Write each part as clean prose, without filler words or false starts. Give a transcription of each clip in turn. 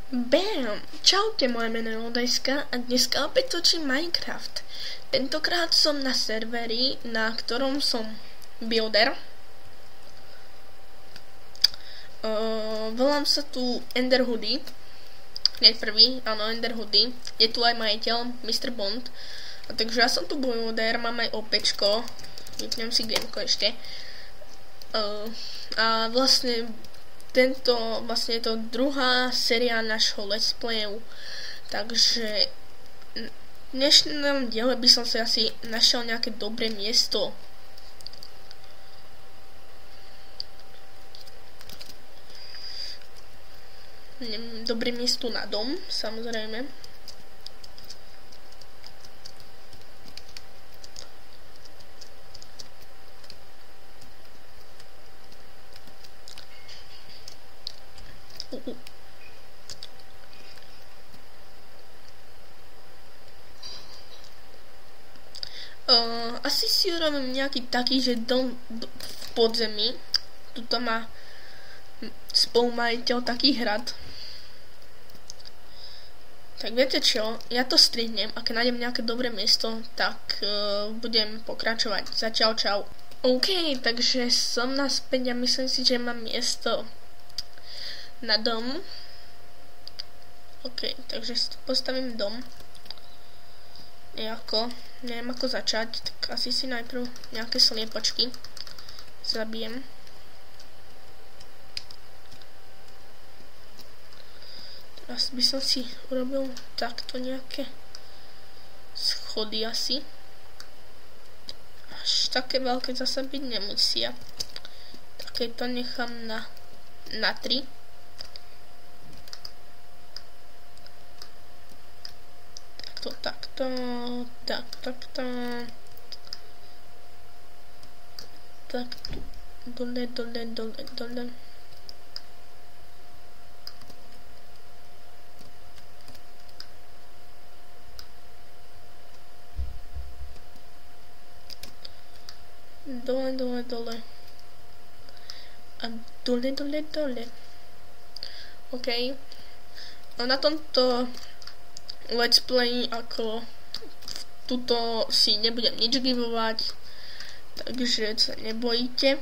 Bam! Čaute, moje meno je Odajska a dneska opäť točím Minecraft. Tentokrát som na serveri, na ktorom som builder. Volám sa tu Enderhoody. Hneď prvý, áno, Enderhoody. Je tu aj majiteľ, Mr. Bond. A takže ja som tu builder, mám aj OPčko. Vypnem si gameko ešte. A vlastne je to druhá séria našho let's playu, takže v dnešnom diele by som si asi našiel nejaké dobré miesto. Dobré miesto na dom, samozrejme. Asi si urobím nejaký taký, že dom v podzemí. Tuto má spolumajiteľ taký hrad. Tak viete čo, ja to strihnem a keď nájdem nejaké dobré miesto, tak budem pokračovať. Zatiaľ čau. OK, takže som naspäť a myslím si, že mám miesto na dom. OK, takže postavím dom. Neviem ako začať, tak asi si najprv nejaké sliepočky zabijem. Teraz by som si urobil takto nejaké schody asi. Až také veľké zasa byť nemusia. Také to nechám na 3. Takto, dole. Dole. A dole. OK. No na tomto let's play ako tuto si nebudem nič givovať, takže sa nebojíte.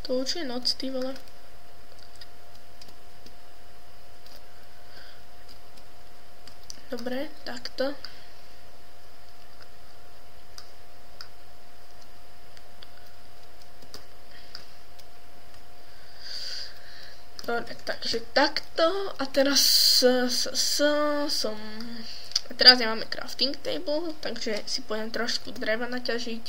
To už je noc, ty vole. Dobre, takto. Dobre, takže takto a teraz teraz nemáme crafting table, takže si pôjdem trošku dreva naťažiť.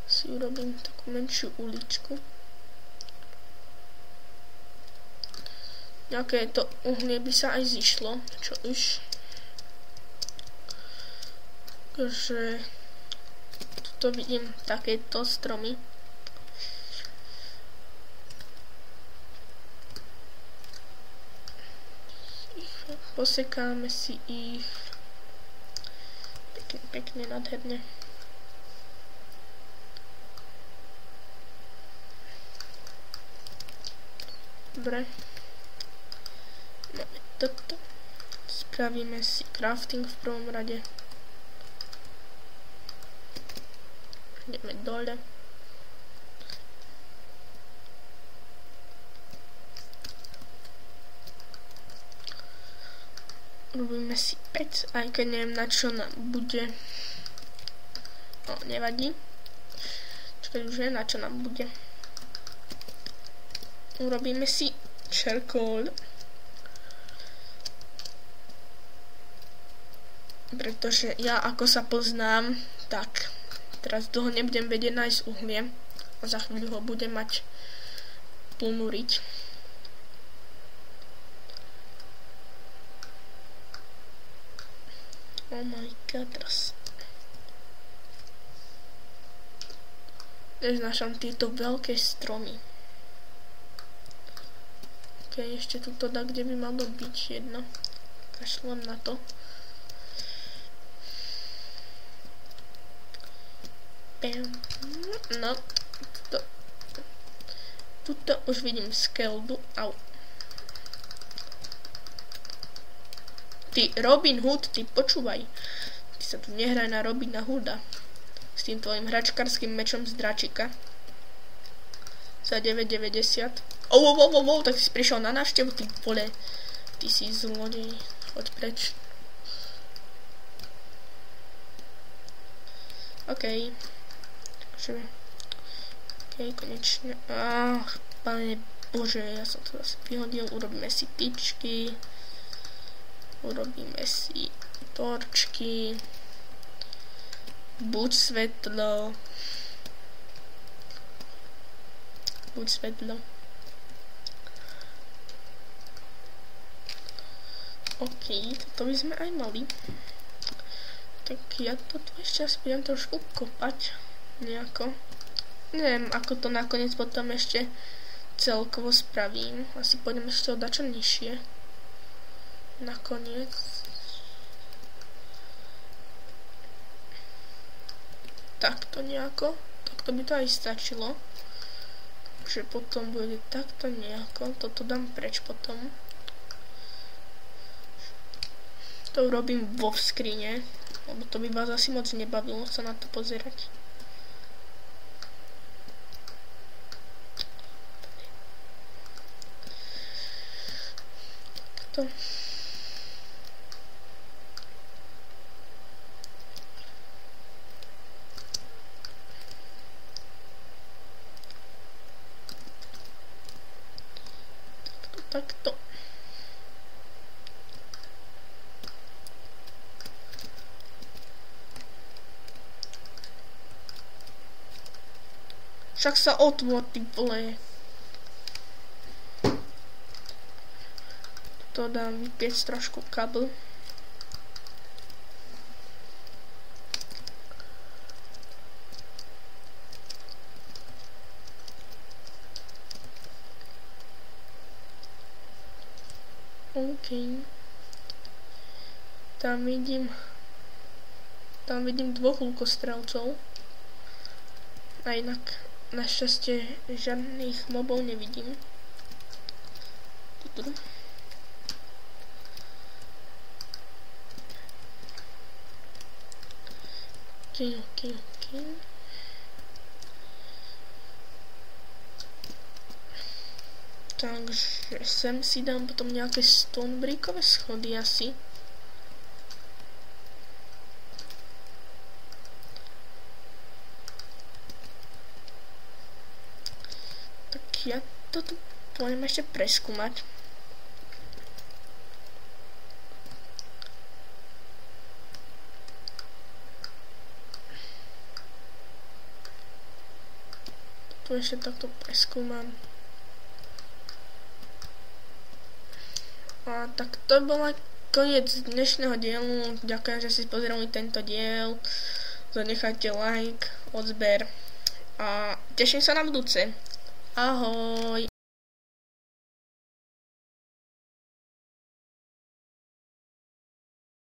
Si urobím takú menšiu uličku. Nejaké to uhlie by sa aj zišlo, čo už. Takže tuto vidím takéto stromy. Posekáme si ich pekne, nádherne. Dobre. Máme toto. Spravíme si crafting v prvom rade. Ideme dole. Robíme si pec, aj keď neviem na čo nám bude. No, nevadí. Čakaj, už je na čo nám bude. Urobíme si charcoal. Pretože ja ako sa poznám, tak teraz dlho nebudem vedieť nájsť uhlie. A za chvíľu ho budem mať plnú riť. Oh my god, teraz našam tieto veľké stromy. Ok, ešte tuto dá, kde by malo byť jedno. Kašlem na to. No, tuto už vidím skeldu. Au. Ty Robin Hood, ty počúvaj. Ty sa tu nehraj na Robina Hooda. S tým tvojim hračkarským mečom z dračika. Za 9,90. Tak si prišiel na návštevu, ty vole. Ty si zlodej. Choď preč. OK. OK, konečne. Pane Bože, ja som to zase vyhodil. Urobíme si tyčky. Urobíme si torčky. Buď svetlo. OK, toto by sme aj mali. Tak ja to tu ešte asi budem trošku kopať. Nejako. Neviem, ako to nakoniec potom ešte celkovo spravím. Asi pôjdem ešte o dačo nižšie. Nakoniec. Takto nejako. Takto by to aj stačilo. Takže potom bude takto nejako. Toto dám preč potom. To urobím vo skrine. Lebo to by vás asi moc nebavilo sa na to pozerať. Takto. Takto. Však sa otvor, ty vole. To dám vypiec trošku kabel. OK. Tam vidím dvoch lukostrelcov. A inak našťastie žiadnych mobov nevidím. Tuto. OK. Takže sem si dám potom nejaké stonebrickové schody asi. Tak ja toto pôjdem ešte preskúmať. Tu ešte takto preskúmam. A tak to bol aj koniec dnešného dielu. Ďakujem, že si pozerali tento diel. Zanechajte like, odber a teším sa na budúce. Ahoj.